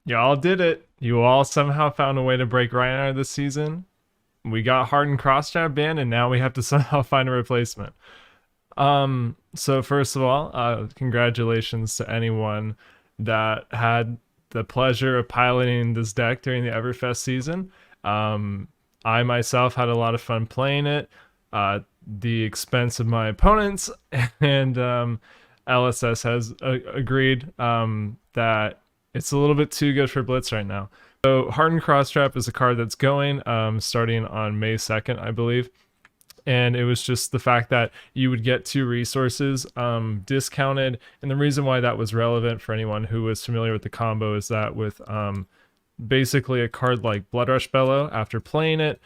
Y'all did it. You all somehow found a way to break Rhinar this season. We got Heartened cross-jab banned, and now we have to somehow find a replacement. So first of all, congratulations to anyone that had the pleasure of piloting this deck during the Everfest season. I myself had a lot of fun playing it. The expense of my opponents, and LSS has agreed that it's a little bit too good for Blitz right now. So Hardened Crosstrap is a card that's going starting on May 2nd, I believe. And it was just the fact that you would get 2 resources discounted. And the reason why that was relevant for anyone who was familiar with the combo is that with basically a card like Bloodrush Bellow, after playing it,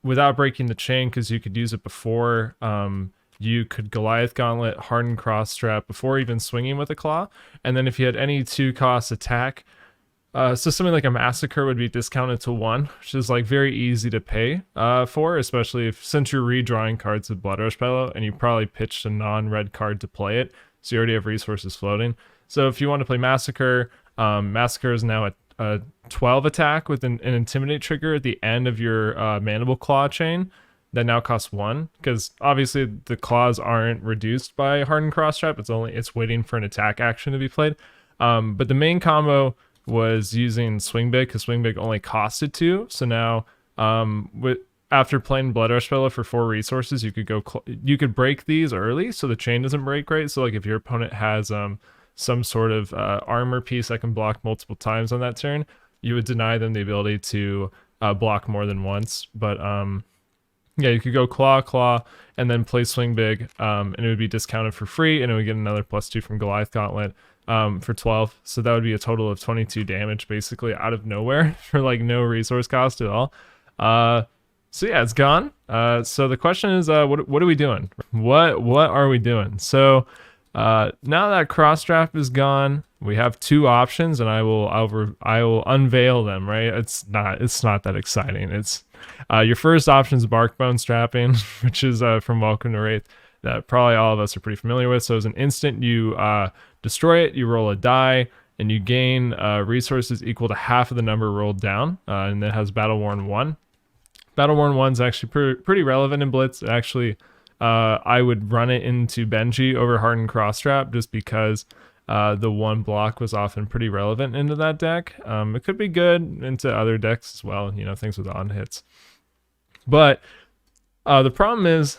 without breaking the chain, because you could use it before, you could Goliath Gauntlet, Hardened Crossstrap before even swinging with a Claw. And then if you had any 2-cost attack, so something like a Massacre would be discounted to 1, which is like very easy to pay for, especially if, since you're redrawing cards with Bloodrush Bellow and you probably pitched a non-red card to play it, so you already have resources floating. So if you want to play Massacre, Massacre is now a 12 attack with an Intimidate trigger at the end of your Mandible Claw chain that now costs 1, because obviously the claws aren't reduced by Hardened Crosstrap. It's waiting for an attack action to be played. But the main combo was using Swing Big, because Swing Big only costed 2. So now, after playing Bloodrush Bellow for 4 resources, you could break these early, so the chain doesn't break, right? So like if your opponent has some sort of armor piece that can block multiple times on that turn, you would deny them the ability to block more than once. But yeah, you could go Claw, and then play Swing Big, and it would be discounted for free, and it would get another +2 from Goliath Gauntlet for 12. So that would be a total of 22 damage, basically out of nowhere for like no resource cost at all. So yeah, it's gone. So the question is, what are we doing? What are we doing? So now that Crossdraft is gone, we have 2 options, and I will unveil them. Right? It's not that exciting. It's your first option is Barkbone Strapping, which is from Welcome to Wraith, that probably all of us are pretty familiar with. So as an instant, you destroy it, you roll a die, and you gain resources equal to half of the number rolled down, and it has Battle Worn 1. Battle Worn 1 is actually pretty relevant in Blitz. Actually, I would run it into Benji over Hardened Crosstrap, just because the 1 block was often pretty relevant into that deck. It could be good into other decks as well, things with on hits. But the problem is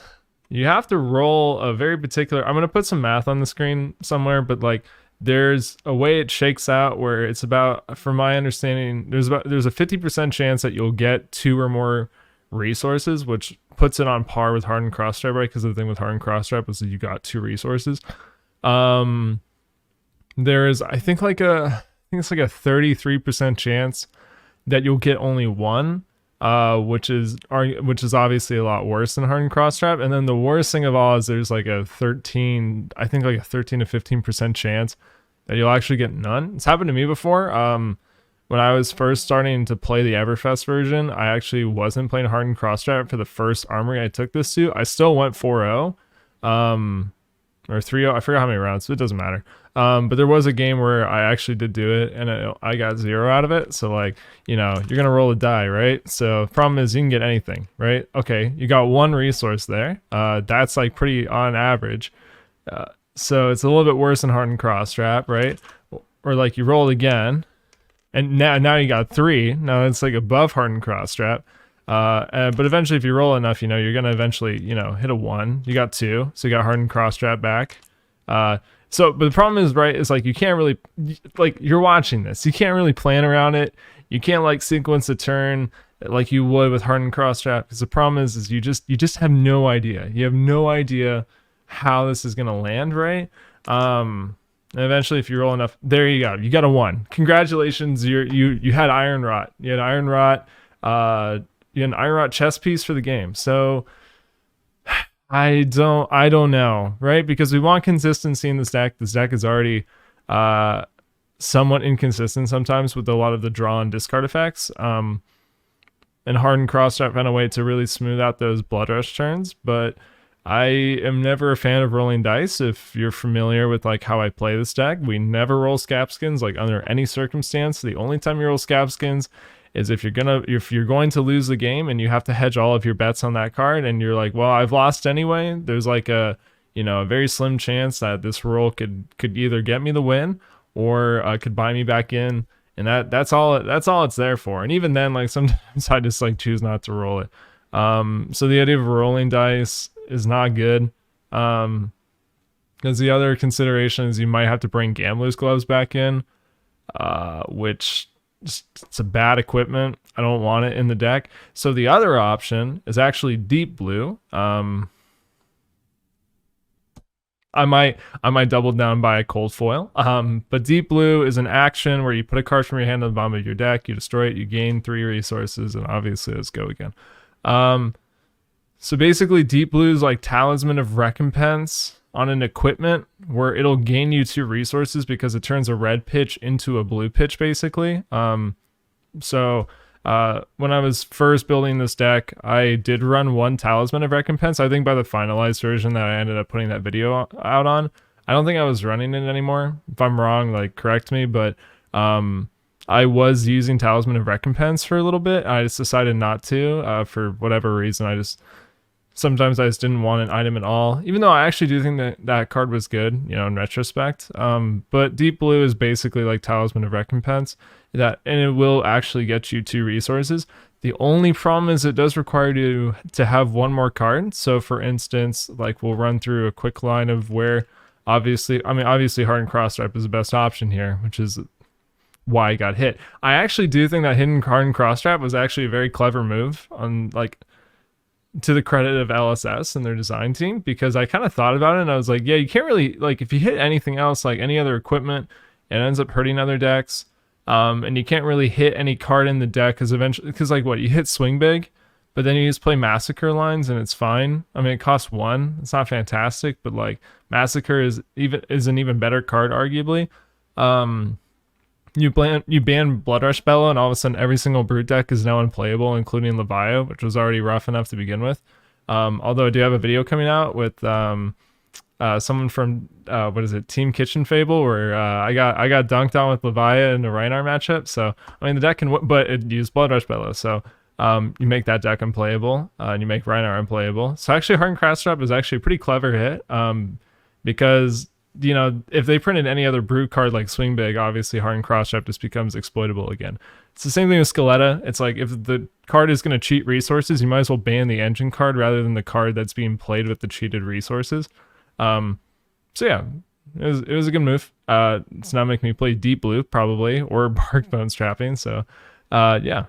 you have to roll a very particular, I'm going to put some math on the screen somewhere, but like there's a way it shakes out where it's about, from my understanding, there's a 50% chance that you'll get 2 or more resources, which puts it on par with Hardened Crosstrap, right? Because the thing with Hardened Crosstrap was that you got 2 resources. There is, I think it's like a 33% chance that you'll get only 1, which is obviously a lot worse than Hardened Crosstrap. And then the worst thing of all is there's like a 13 to 15% chance that you'll actually get none. It's happened to me before. When I was first starting to play the Everfest version, I actually wasn't playing Hardened Crosstrap for the first armory I took this to. I still went 4-0. Or 3-0, I forgot how many rounds, so it doesn't matter. But there was a game where I actually did do it, and I got 0 out of it. So like, you're gonna roll a die, right? So problem is you can get anything, right? Okay, you got 1 resource there. That's like pretty on average. So it's a little bit worse than Hardened Crosstrap, right? Or like you roll again, and now you got 3. Now it's like above Hardened Crosstrap. But eventually, if you roll enough, you're gonna eventually, hit a 1. You got 2, so you got Hardened Crosstrap back. But the problem is, right, is like you can't really, like, you're watching this, you can't really plan around it. You can't like sequence a turn like you would with Hardened Crosstrap, because the problem is you just have no idea. You have no idea how this is gonna land, right? And eventually, if you roll enough, there you go. You got a 1. Congratulations, you had Iron Rot. You had Iron Rot. You had an Iron Rot chess piece for the game. So I don't know, right? Because we want consistency in this deck. This deck is already somewhat inconsistent sometimes with a lot of the draw and discard effects. And Hardened Crosstrap found a way to really smooth out those Bloodrush turns. But I am never a fan of rolling dice. If you're familiar with like how I play this deck, we never roll Scapskins like under any circumstance. The only time you roll Scapskins is if you're going to lose the game and you have to hedge all of your bets on that card, and you're like, well, I've lost anyway. There's like a a very slim chance that this roll could either get me the win or could buy me back in, and that's all it's there for. And even then, like sometimes I just like choose not to roll it. So the idea of rolling dice is not good. Because the other consideration is you might have to bring Gambler's Gloves back in, which it's a bad equipment. I don't want it in the deck. So the other option is actually Deep Blue. I might double down by a cold foil. But Deep Blue is an action where you put a card from your hand on the bottom of your deck, you destroy it, you gain 3 resources, and obviously let's go again. So basically Deep Blue is like Talisman of Recompense on an equipment where it'll gain you 2 resources because it turns a red pitch into a blue pitch basically. So when I was first building this deck, I did run 1 Talisman of Recompense. I think by the finalized version that I ended up putting that video out on, I don't think I was running it anymore. If I'm wrong, like correct me, but I was using Talisman of Recompense for a little bit. I just decided not to for whatever reason. Sometimes I just didn't want an item at all, even though I actually do think that card was good, in retrospect. But Deep Blue is basically like Talisman of Recompense, and it will actually get you 2 resources. The only problem is it does require you to have 1 more card. So for instance, like we'll run through a quick line of where obviously Heartened Crossstripe is the best option here, which is why I got hit. I actually do think that Hardened Crossstrap was actually a very clever move on like to the credit of LSS and their design team, because I kind of thought about it and I was like, yeah, you can't really like if you hit anything else like any other equipment, it ends up hurting other decks. And you can't really hit any card in the deck because like what you hit Swing Big, but then you just play Massacre lines and it's fine. I mean, it costs 1. It's not fantastic, but like Massacre is an even better card arguably. You ban Bloodrush Bellow, and all of a sudden every single Brute deck is now unplayable, including Leviathan, which was already rough enough to begin with. Although I do have a video coming out with someone from Team Kitchen Fable, where I got dunked on with Leviathan in a Rhinar matchup. So I mean the deck can, but it used Bloodrush Bellow, so you make that deck unplayable, and you make Rhinar unplayable. So actually, Hardened Crossstrap is actually a pretty clever hit, because if they printed any other Brute card like Swing Big, obviously Hardened Crossstrap just becomes exploitable again. It's the same thing with Skeletta. It's like if the card is going to cheat resources, you might as well ban the engine card rather than the card that's being played with the cheated resources. So yeah, it was a good move. It's now making me play Deep Blue probably, or Bark Bones Trapping. So yeah,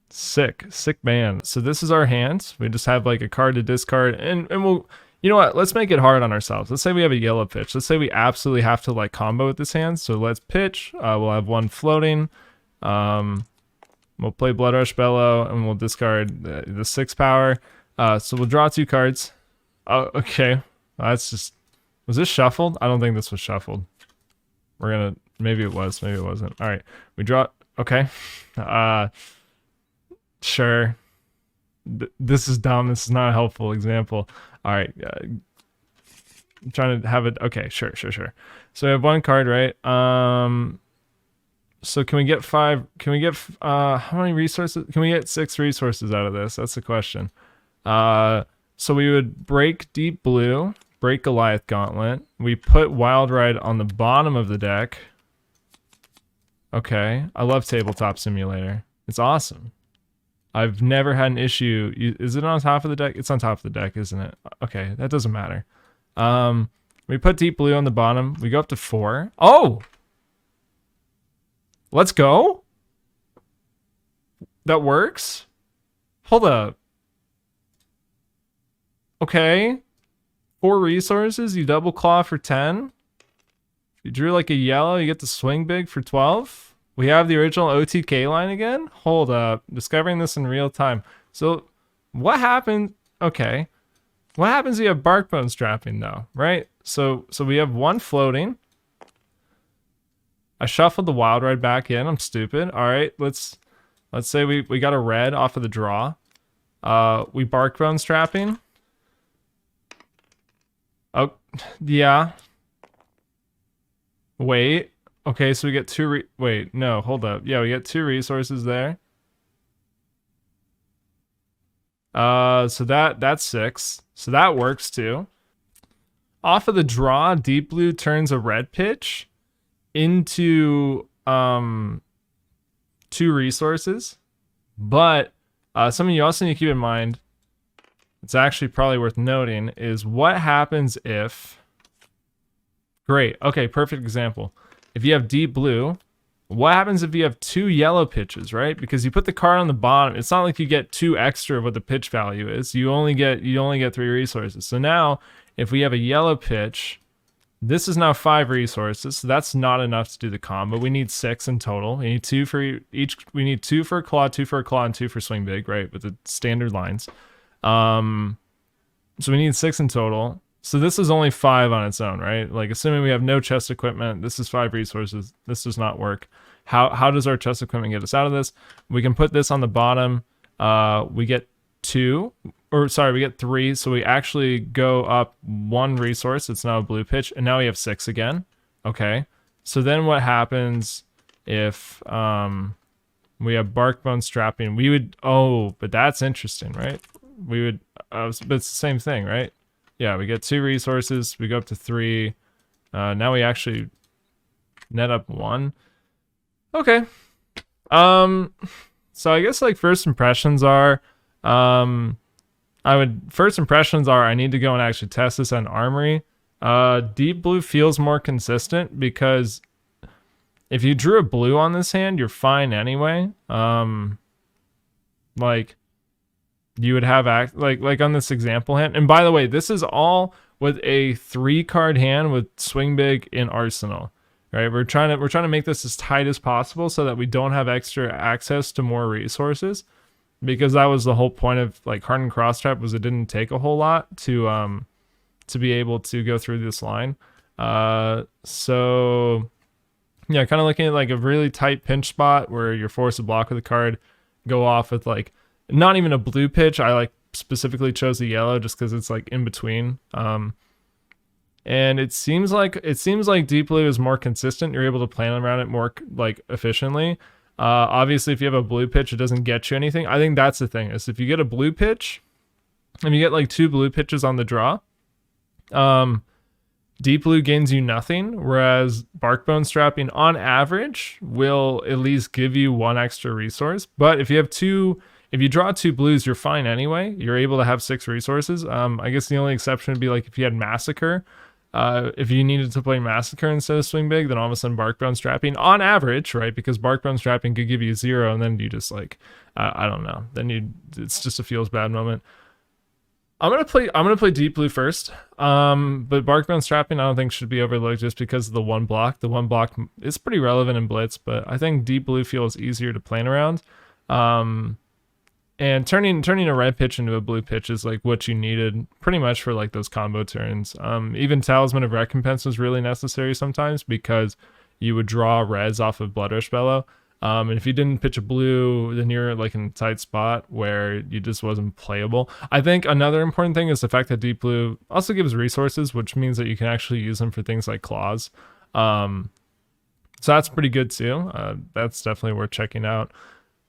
sick ban. So this is our hand. We just have like a card to discard, and we'll. You know what? Let's make it hard on ourselves. Let's say we have a yellow pitch. Let's say we absolutely have to like combo with this hand. So let's pitch. We'll have 1 floating. We'll play Bloodrush Bellow and we'll discard the 6 power. So we'll draw 2 cards. Oh, okay. That's just. Was this shuffled? I don't think this was shuffled. Maybe it was. Maybe it wasn't. All right. We draw. Okay. Sure. This is dumb. This is not a helpful example. All right, I'm trying to have it. Okay, sure. So we have 1 card, right? So can we get 5? Can we get how many resources? Can we get 6 resources out of this? That's the question. So we would break Deep Blue, break Goliath Gauntlet. We put Wild Ride on the bottom of the deck. Okay, I love Tabletop Simulator. It's awesome. I've never had an issue. Is it on top of the deck? It's on top of the deck, isn't it? Okay, that doesn't matter. We put Deep Blue on the bottom. We go up to 4. Oh! Let's go? That works? Hold up. Okay. 4 resources, you double claw for 10. If you drew like a yellow, you get the Swing Big for 12. We have the original OTK line again? Hold up. Discovering this in real time. So what happened? Okay. What happens if you have Bark Bones Trapping though, right? So we have 1 floating. I shuffled the Wild Ride back in. I'm stupid. All right, let's say we got a red off of the draw. We Bark Bones Trapping. Oh, yeah. Wait. Okay, so we get wait, no, hold up. Yeah, we get 2 resources there. So that's 6. So that works too. Off of the draw, Deep Blue turns a red pitch into 2 resources. But something you also need to keep in mind, it's actually probably worth noting, is what happens if... Great. Okay, perfect example. If you have Deep Blue, what happens if you have 2 yellow pitches, right? Because you put the card on the bottom. It's not like you get 2 extra of what the pitch value is. You only get 3 resources. So now, if we have a yellow pitch, this is now 5 resources. So that's not enough to do the combo. We need 6 in total. We need 2 for each. We need 2 for a claw, 2 for a claw, and 2 for swing big, right? With the standard lines. So we need 6 in total. So this is only 5 on its own, right? Like, assuming we have no chest equipment, this is 5 resources. This does not work. How does our chest equipment get us out of this? We can put this on the bottom. We get 2, or sorry, we get 3. So we actually go up 1 resource. It's now a blue pitch, and now we have 6 again. Okay. So then what happens if we have bark bone strapping? We would, but that's interesting, right? We would, but it's the same thing, right? Yeah, we get 2 resources. We go up to 3. Now we actually net up 1. Okay. So I guess like first impressions are, I need to go and actually test this on Armory. Deep Blue feels more consistent because if you drew a blue on this hand, you're fine anyway. Like, you would have like on this example hand. And by the way, this is all with a 3-card hand with swing big in arsenal, right? We're trying to make this as tight as possible so that we don't have extra access to more resources, because that was the whole point of like Heartened Cross Trap, was it didn't take a whole lot to be able to go through this line. So yeah, kind of looking at like a really tight pinch spot where you're forced to block with a card, go off with like not even a blue pitch. I like specifically chose the yellow just because it's like in between. And it seems like Deep Blue is more consistent. You're able to plan around it more like efficiently. Obviously, if you have a blue pitch, it doesn't get you anything. I think that's the thing, is if you get a blue pitch and you get like 2 blue pitches on the draw, Deep Blue gains you nothing, whereas Barkbone Strapping on average will at least give you 1 extra resource. But if you draw 2 blues, you're fine anyway. You're able to have 6 resources. I guess the only exception would be like if you had Massacre. If you needed to play Massacre instead of Swing Big, then all of a sudden Barkbone Strapping on average, right? Because Barkbone Strapping could give you 0, and then you just like, I don't know. Then it's just a feels bad moment. I'm gonna play Deep Blue first. But Barkbone Strapping I don't think should be overlooked just because of the 1 block. The 1 block is pretty relevant in Blitz, but I think Deep Blue feels easier to plan around. And turning a red pitch into a blue pitch is like what you needed pretty much for like those combo turns. Even Talisman of Recompense was really necessary sometimes because you would draw reds off of Blood Rush Bellow. And if you didn't pitch a blue, then you're like in a tight spot where you just wasn't playable. I think another important thing is the fact that Deep Blue also gives resources, which means that you can actually use them for things like claws. So that's pretty good too. That's definitely worth checking out.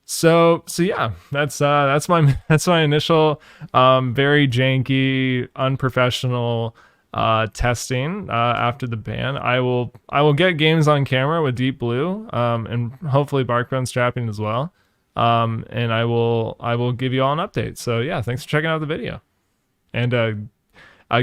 So yeah, that's my initial very janky, unprofessional testing after the ban. I will get games on camera with Deep Blue and hopefully Barkbone Strapping as well. And I will give you all an update. So yeah, thanks for checking out the video. And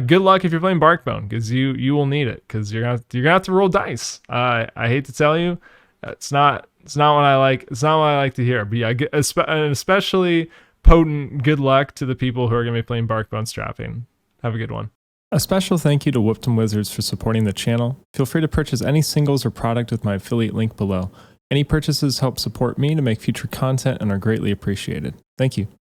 good luck if you're playing Barkbone, because you will need it, because you're gonna have to roll dice. I hate to tell you, it's not what I like. It's not what I like to hear. But yeah, especially potent good luck to the people who are gonna be playing Barkbone Strapping. Have a good one. A special thank you to Whoop'em Wizards for supporting the channel. Feel free to purchase any singles or product with my affiliate link below. Any purchases help support me to make future content and are greatly appreciated. Thank you.